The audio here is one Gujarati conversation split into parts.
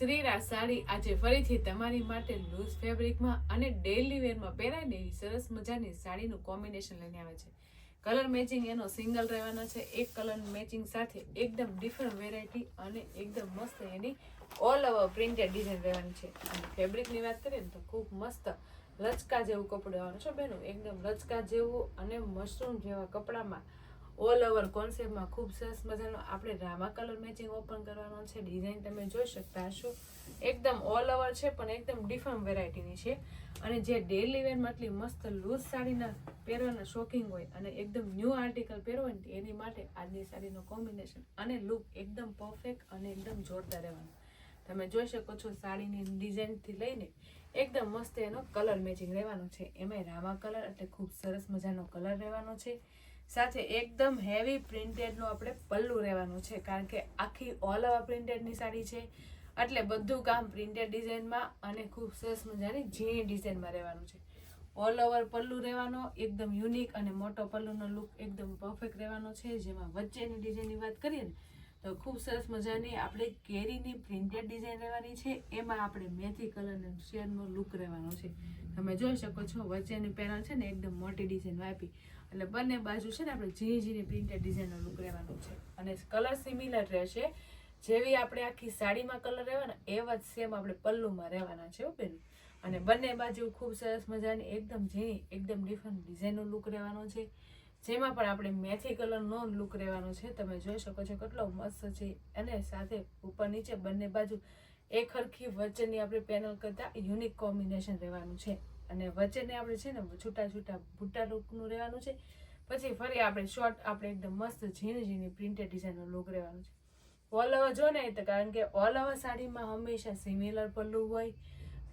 શ્રીરા સાડી આજે ફરીથી તમારી માટે લૂઝ ફેબ્રિકમાં અને ડેઇલી વેરમાં પહેરાય ને એવી સરસ મજાની સાડીનું કોમ્બિનેશન લઈને આવે છે. કલર મેચિંગ એનો સિંગલ રહેવાનો છે. એક કલર મેચિંગ સાથે એકદમ ડિફરન્ટ વેરાયટી અને એકદમ મસ્ત એની ઓલ ઓવર પ્રિન્ટેડ ડિઝાઇન રહેવાની છે. અને ફેબ્રિકની વાત કરીએ ને તો ખૂબ મસ્ત લચકા જેવું કપડું રહેવાનું છે બેનો. એકદમ લચકા જેવું અને મશરૂમ જેવા કપડામાં ઓલ ઓવર કોન્સેપ્ટમાં ખૂબ સરસ મજાનો આપણે રામા કલર મેચિંગ ઓપન કરવાનો છે. ડિઝાઇન તમે જોઈ શકતા હશો, એકદમ ઓલ ઓવર છે પણ એકદમ ડિફરન્ટ વેરાયટીની છે. અને જે ડેઇલી વેરમાં આટલી મસ્ત લૂઝ સાડીના પહેરવાના શોખીન હોય અને એકદમ ન્યૂ આર્ટિકલ પહેરવો હોય ને એની માટે આજની સાડીનો કોમ્બિનેશન અને લુક એકદમ પરફેક્ટ અને એકદમ જોરદાર રહેવાનો. તમે જોઈ શકો છો સાડીની ડિઝાઇનથી લઈને એકદમ મસ્ત એનો કલર મેચિંગ રહેવાનો છે. એમાંય રામા કલર એટલે ખૂબ સરસ મજાનો કલર રહેવાનો છે. સાથે એકદમ હેવી પ્રિન્ટેડનું આપણે પલ્લું રહેવાનું છે, કારણ કે આખી ઓલ ઓવર પ્રિન્ટેડની સાડી છે એટલે બધું કામ પ્રિન્ટેડ ડિઝાઇનમાં અને ખૂબ સરસ મજાની ઝીણી ડિઝાઇનમાં રહેવાનું છે. ઓલ ઓવર પલ્લું રહેવાનો એકદમ યુનિક અને મોટો પલ્લુનો લુક એકદમ પરફેક્ટ રહેવાનો છે. જેમાં વચ્ચેની ડિઝાઇનની વાત કરીએ ને તો ખૂબ સરસ મજાની આપણે કેરીની પ્રિન્ટેડ ડિઝાઇન રહેવાની છે. એમાં આપણે મેથી કલરના શેડનો લુક રહેવાનો છે. તમે જોઈ શકો છો વચ્ચેની પેનલ છે ને એકદમ મોટી ડિઝાઇન આપી એટલે બંને બાજુ છે ને આપણે ઝીણી ઝીણી પ્રિન્ટેડ ડિઝાઇનનો લુક રહેવાનો છે. અને કલર સિમિલર રહેશે, જેવી આપણે આખી સાડીમાં કલર રહેવાના એવા જ સેમ આપણે પલ્લુમાં રહેવાના છે બેન. અને બંને બાજુ ખૂબ સરસ મજાની એકદમ ઝીણી એકદમ ડિફરન્ટ ડિઝાઇનનો લુક રહેવાનો છે. જેમાં પણ આપણે મેથી કલરનો લુક રહેવાનો છે. તમે જોઈ શકો છો કેટલો મસ્ત છે. અને સાથે ઉપર નીચે બંને બાજુ એક હરખી વચ્ચેની આપણે પેનલ કરતાં યુનિક કોમ્બિનેશન રહેવાનું છે. અને વચ્ચેને આપણે છે ને છૂટા છૂટા બુટ્ટા લુકનું રહેવાનું છે. પછી ફરી આપણે શોર્ટ આપણે એકદમ મસ્ત ઝીણી ઝીણી પ્રિન્ટેડ ડિઝાઇનનો લુક રહેવાનું છે. ઓલ ઓવર જો ને તો કારણ કે ઓલ ઓવર સાડીમાં હંમેશા સિમિલર પલ્લું હોય,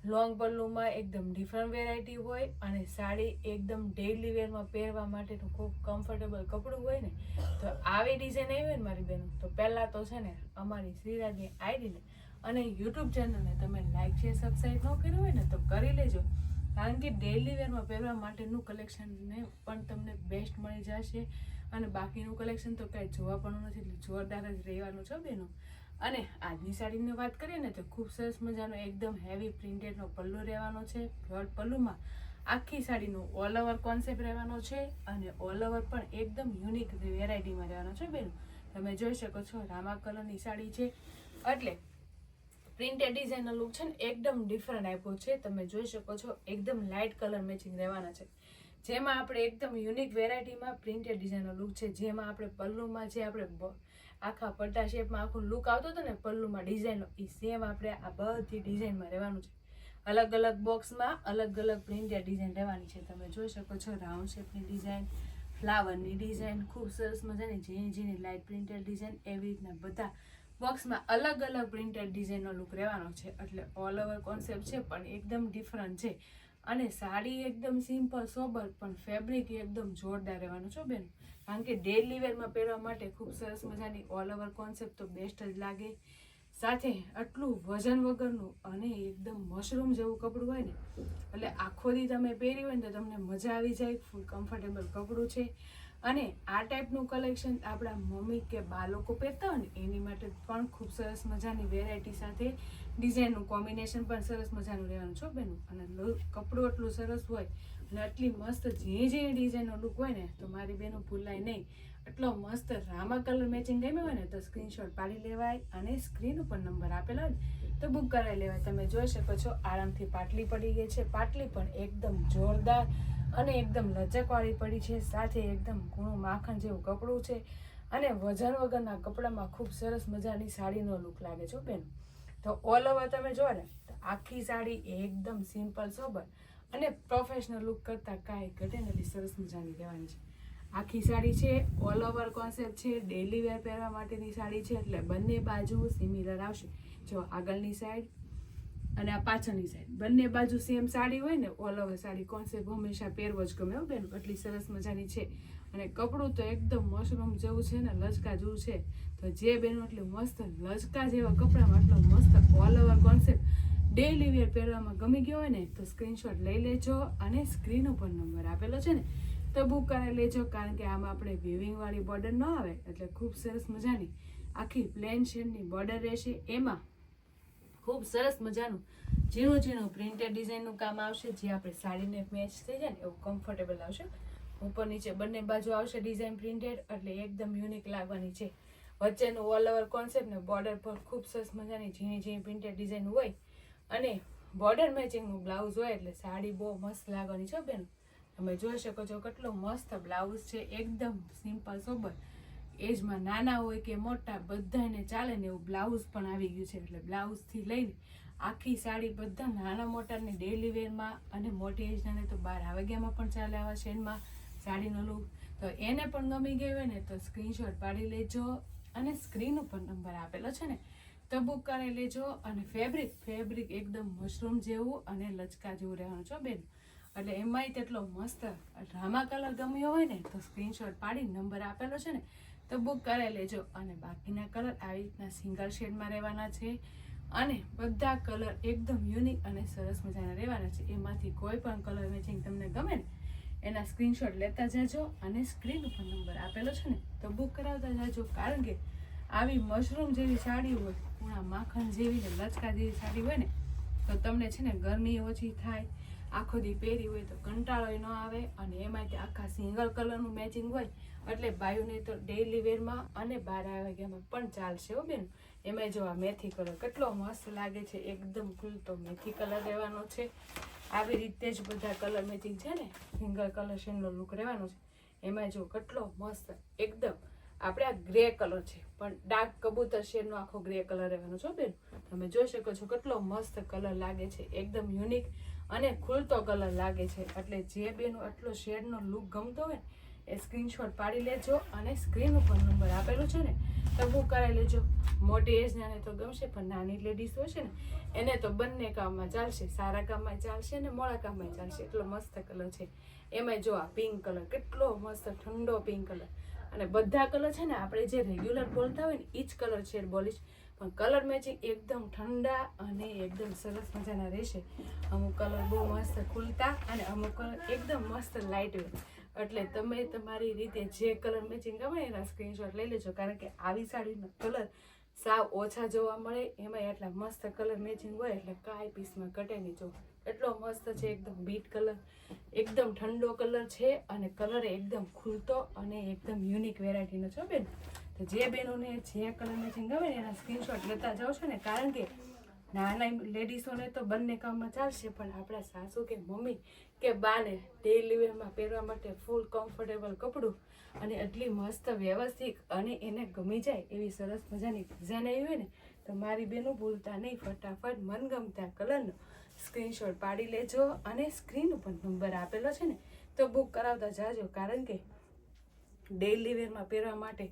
લોંગ પલ્લુમાં એકદમ ડિફરન્ટ વેરાયટી હોય અને સાડી એકદમ ડેઇલી વેરમાં પહેરવા માટેનું ખૂબ કમ્ફર્ટેબલ કપડું હોય ને, તો આવી ડિઝાઇન આવી હોય ને મારી બહેનો તો પહેલાં તો છે ને અમારી શ્રીરાજની આઈડીને અને યુટ્યુબ ચેનલને તમે લાઇક શેર સબસ્ક્રાઈબ ન કર્યું હોય ને તો કરી લેજો, કારણ કે ડેઇલી વેરમાં પહેરવા માટેનું કલેક્શનને પણ તમને બેસ્ટ મળી જશે. અને બાકીનું કલેક્શન તો કાંઈ જોવા પણ નથી, એટલે જોરદાર જ રહેવાનું છે બેનો. અને આજની સાડીની વાત કરીએ ને તો ખૂબ સરસ મજાનો એકદમ હેવી પ્રિન્ટેડનો પલ્લુ રહેવાનો છે. બ્રોડ પલ્લુમાં આખી સાડીનો ઓલ ઓવર કોન્સેપ્ટ રહેવાનો છે અને ઓલ ઓવર પણ એકદમ યુનિક વેરાયટીમાં રહેવાનો છે બેનો. તમે જોઈ શકો છો રામા કલરની સાડી છે એટલે પ્રિન્ટેડ ડિઝાઇનનો લુક છે ને એકદમ ડિફરન્ટ આપ્યો છે. તમે જોઈ શકો છો એકદમ લાઇટ કલર મેચિંગ રહેવાના છે. જેમાં આપણે એકદમ યુનિક વેરાયટીમાં પ્રિન્ટેડ ડિઝાઇનનો લુક છે. જેમાં આપણે પલ્લુમાં જે આપણે આખા પટ્ટા શેપમાં આખો લુક આવતો હતો ને પલ્લુમાં ડિઝાઇનનો, એ સેમ આપણે આ બધી ડિઝાઇનમાં રહેવાનું છે. અલગ અલગ બોક્સમાં અલગ અલગ પ્રિન્ટેડ ડિઝાઇન રહેવાની છે. તમે જોઈ શકો છો રાઉન્ડ શેપની ડિઝાઇન, ફ્લાવરની ડિઝાઇન, ખૂબ સરસ મજાની ઝીણી ઝીણી લાઇટ પ્રિન્ટેડ ડિઝાઇન, એવી રીતના બધા બોક્સમાં અલગ અલગ પ્રિન્ટેડ ડિઝાઇનનો લુક રહેવાનો છે. એટલે ઓલ ઓવર કોન્સેપ્ટ છે પણ એકદમ ડિફરન્ટ છે. અને સાડી એકદમ સિમ્પલ સોબર પણ ફેબ્રિક એકદમ જોરદાર રહેવાનું છે બેન, કારણ કે ડેઇલી વેરમાં પહેરવા માટે ખૂબ સરસ મજાની ઓલ ઓવર કોન્સેપ્ટ તો બેસ્ટ જ લાગે. સાથે આટલું વજન વગરનું અને એકદમ મશરૂમ જેવું કપડું હોય ને એટલે આખો દી તમે પહેરી હોય ને તો તમને મજા આવી જાય. ફૂલ કમ્ફર્ટેબલ કપડું છે. અને આ ટાઈપનું કલેક્શન આપણા મમ્મી કે બા લોકો પહેરતા હોય ને એની માટે પણ ખૂબ સરસ મજાની વેરાયટી સાથે ડિઝાઇનનું કોમ્બિનેશન પણ સરસ મજાનું રહેવાનું છે બેનું. અને કપડું એટલું સરસ હોય અને આટલી મસ્ત ઝીણી ઝીણી ડિઝાઇનનો લુક હોય ને તો મારી બહેનો ભૂલાય નહીં. એટલો મસ્ત રામા કલર મેચિંગ ગમ્યો હોય ને તો સ્ક્રીનશોટ પાડી લેવાય અને સ્ક્રીન ઉપર નંબર આપેલો હોય ને તો બુક કરાવી લેવાય. તમે જોઈ શકો છો આરામથી પાટલી પડી ગઈ છે. પાટલી પણ એકદમ જોરદાર અને એકદમ લચકવાળી પડી છે. સાથે એકદમ ઘણું માખણ જેવું કપડું છે અને વજન વગરના કપડામાં ખૂબ સરસ મજાની સાડીનો લુક લાગે છે બેન. તો ઓલ ઓવર તમે જો ને તો આખી સાડી એકદમ સિમ્પલ સોબર અને પ્રોફેશનલ લુક કરતાં કાંઈ ઘટે ને એટલી સરસ મજાની રહેવાની છે. આખી સાડી છે ઓલ ઓવર કોન્સેપ્ટ છે, ડેઇલી વેર પહેરવા માટેની સાડી છે એટલે બંને બાજુ સિમિલર આવશે. જો આગળની સાઈડ અને આ પાછળની સાઈડ બંને બાજુ સેમ સાડી હોય ને ઓલ ઓવર સાડી કોન્સેપ્ટ હંમેશા પહેરવો જ ગમે બેન, એટલી સરસ મજાની છે. અને કપડું તો એકદમ મશરૂમ જેવું છે ને લચકા જેવું છે. તો જે બેનો એટલું મસ્ત લચકા જેવા કપડામાં એટલો મસ્ત ઓલ ઓવર કોન્સેપ્ટ ડેઇલી વેર પહેરવામાં ગમી ગયો હોય ને તો સ્ક્રીનશોટ લઈ લેજો અને સ્ક્રીન ઉપર નંબર આપેલો છે ને તો બુક કરાવી લેજો, કારણ કે આમાં આપણે વિવિંગવાળી બોર્ડર ન આવે એટલે ખૂબ સરસ મજાની આખી પ્લેન શેડની બોર્ડર રહેશે. એમાં ખૂબ સરસ મજાનું ઝીણું ઝીણું પ્રિન્ટેડ ડિઝાઇનનું કામ આવશે, જે આપણે સાડીને મેચ થઈ જાય ને એવું કમ્ફર્ટેબલ આવશે. ઉપર નીચે બંને બાજુ આવશે ડિઝાઇન પ્રિન્ટેડ, એટલે એકદમ યુનિક લાગવાની છે. વચ્ચેનું ઓલ ઓવર કોન્સેપ્ટ ને બોર્ડર પર ખૂબ સરસ મજાની ઝીણી ઝીણી પ્રિન્ટેડ ડિઝાઇન હોય અને બોર્ડર મેચિંગનું બ્લાઉઝ હોય એટલે સાડી બહુ મસ્ત લાગવાની છે બેન. તમે જોઈ શકો છો કેટલો મસ્ત બ્લાઉઝ છે, એકદમ સિમ્પલ સોબર. એજમાં નાના હોય કે મોટા બધાને ચાલે ને એવું બ્લાઉઝ પણ આવી ગયું છે. એટલે બ્લાઉઝથી લઈને આખી સાડી બધા નાના મોટાને ડેલી વેરમાં અને મોટી એજનાને તો 12 વાગ્યામાં પણ ચાલે આવા શેડમાં સાડીનો લુક. તો એને પણ ગમી ગયો હોય ને તો સ્ક્રીનશોટ પાડી લેજો અને સ્ક્રીન ઉપર નંબર આપેલો છે ને તો બુક કરી લેજો. અને ફેબ્રિક એકદમ મશરૂમ જેવું અને લચકા જેવું રહેવાનું છે બેન. એટલે એમાંય તેટલો મસ્ત ડ્રામા કલર ગમ્યો હોય ને તો સ્ક્રીનશોટ પાડી નંબર આપેલો છે ને તો બુક કરી લેજો. અને બાકીના કલર આવી રીતના સિંગલ શેડમાં રહેવાના છે અને બધા કલર એકદમ યુનિક અને સરસ મજાના રહેવાના છે. એમાંથી કોઈ પણ કલર મેચિંગ તમને ગમે ને એના સ્ક્રીનશોટ લેતા જાજો અને સ્ક્રીન ઉપર નંબર આપેલો છે ને તો બુક કરાવતા જાજો. કારણ કે આવી મશરૂમ જેવી સાડી હોય, પૂણા માખણ જેવી ને લચકા જેવી સાડી હોય ને તો તમને છે ને ગરમી ઓછી થાય, આખો દી પહેરી હોય તો કંટાળો ન આવે. અને એમાં આખા સિંગલ કલરનું મેચિંગ હોય એટલે બાયુને તો ડેઈલી વેરમાં અને 12 વાગ્યામાં પણ ચાલશે હો બેન. એમાં જો આ મેથી કલર કેટલો મસ્ત લાગે છે, એકદમ ખુલતો મેથી કલર રહેવાનો છે. આવી રીતે જ બધા કલર મેચિંગ છે ને સિંગલ કલર શેડનો લુક રહેવાનો છે. એમાં જો કેટલો મસ્ત એકદમ આપણે આ ગ્રે કલર છે પણ ડાર્ક કબૂતર શેડનો આખો ગ્રે કલર રહેવાનો છે બેન. તમે જોઈ શકો છો કેટલો મસ્ત કલર લાગે છે, એકદમ યુનિક અને ખુલતો કલર લાગે છે. એટલે જે બેનો આટલો શેડનો લુક ગમતો હોય એ સ્ક્રીનશોટ પાડી લેજો અને સ્ક્રીન ઉપર નંબર આપેલો છે ને તો બુક કરાવી લેજો. મોટી એજનાને તો ગમશે પણ નાની લેડીઝ હોય છે ને એને તો બંને કામમાં ચાલશે, સારા કામમાં ચાલશે ને મોડા કામમાં ચાલશે. એટલો મસ્ત કલર છે. એમાં જો આ પિંક કલર કેટલો મસ્ત ઠંડો પિંક કલર. અને બધા કલર છે ને આપણે જે રેગ્યુલર બોલતા હોય ને એ જ કલર શેડ બોલીશ, પણ કલર મેચિંગ એકદમ ઠંડા અને એકદમ સરસ મજાના રહેશે. અમુક કલર બહુ મસ્ત ખુલતા અને અમુક કલર એકદમ મસ્ત લાઇટ વેટ. એટલે તમે તમારી રીતે જે કલર મેચિંગ ગમે એના સ્ક્રીનશોટ લઈ લેજો. કારણ કે આવી સાડીનો કલર સાવ ઓછા જોવા મળે, એમાં એટલા મસ્ત કલર મેચિંગ હોય એટલે કાંઈ પીસમાં ઘટે નહીં. જો એટલો મસ્ત છે, એકદમ બીટ કલર, એકદમ ઠંડો કલર છે અને કલર એકદમ ખુલતો અને એકદમ યુનિક વેરાયટીનો છે બેન. તો જે બેનોને જે કલર મેચિંગ ગમે ને એના સ્ક્રીનશોટ લેતા જાઓ છો ને, કારણ કે નાના લેડીઝોને તો બંને કામમાં ચાલશે પણ આપણા સાસુ કે મમ્મી કે બાને ડેઈલી વેરમાં પહેરવા માટે ફૂલ કમ્ફર્ટેબલ કપડું અને એટલી મસ્ત વ્યવસ્થિત અને એને ગમી જાય એવી સરસ મજાની ડિઝાઇન આવી હોય ને તો મારી બેનો ભૂલતા નહીં, ફટાફટ મનગમતા કલરનો સ્ક્રીનશોટ પાડી લેજો અને સ્ક્રીન ઉપર નંબર આપેલો છે ને તો બુક કરાવતા જાજો. કારણ કે ડેઈલી વેરમાં પહેરવા માટે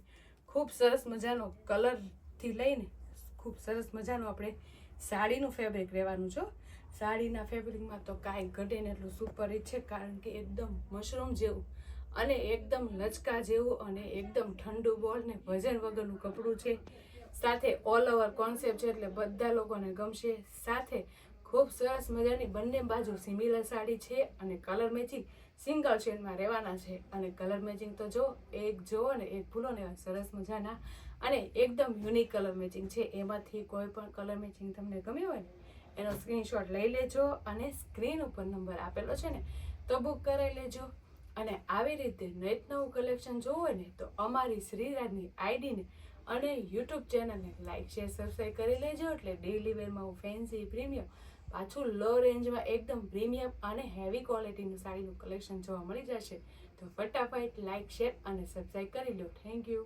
ખૂબ સરસ મજાનો કલરથી લઈને ખૂબ સરસ મજાનું આપણે સાડીનું ફેબ્રિક રહેવાનું છે. સાડીના ફેબ્રિકમાં તો કાંઈ ઘટે ને એટલું સુપર હિટ છે. કારણ કે એકદમ મશરૂમ જેવું અને એકદમ લચકા જેવું અને એકદમ ઠંડુ બોલ ને વજન વગરનું કપડું છે. સાથે ઓલ ઓવર કોન્સેપ્ટ છે એટલે બધા લોકોને ગમશે. સાથે ખૂબ સરસ મજાની બંને બાજુ સિમિલર સાડી છે અને કલર મેચિંગ સિંગલ શેડમાં રહેવાના છે. અને કલર મેચિંગ તો જો એક જુઓ ને એક ભૂલો ને સરસ મજાના અને એકદમ યુનિક કલર મેચિંગ છે. એમાંથી કોઈ પણ કલર મેચિંગ તમને ગમ્યો હોય ને એનો સ્ક્રીનશોટ લઈ લેજો અને સ્ક્રીન ઉપર નંબર આપેલો છે ને તો બુક કરાવી લેજો. અને આવી રીતે નેટ નવું કલેક્શન જોવું હોય ને તો અમારી શ્રીરાજની આઈડીને અને યુટ્યુબ ચેનલને લાઈક શેર સબસ્ક્રાઈબ કરી લેજો. એટલે ડેઈલી વેરમાં હું ફેન્સી પ્રીમિયમ પાછું લો રેન્જમાં એકદમ પ્રીમિયમ અને હેવી ક્વોલિટીનું સાડીનું કલેક્શન જોવા મળી જશે. તો ફટાફટ લાઈક શેર અને સબસ્ક્રાઈબ કરી લો. Thank you.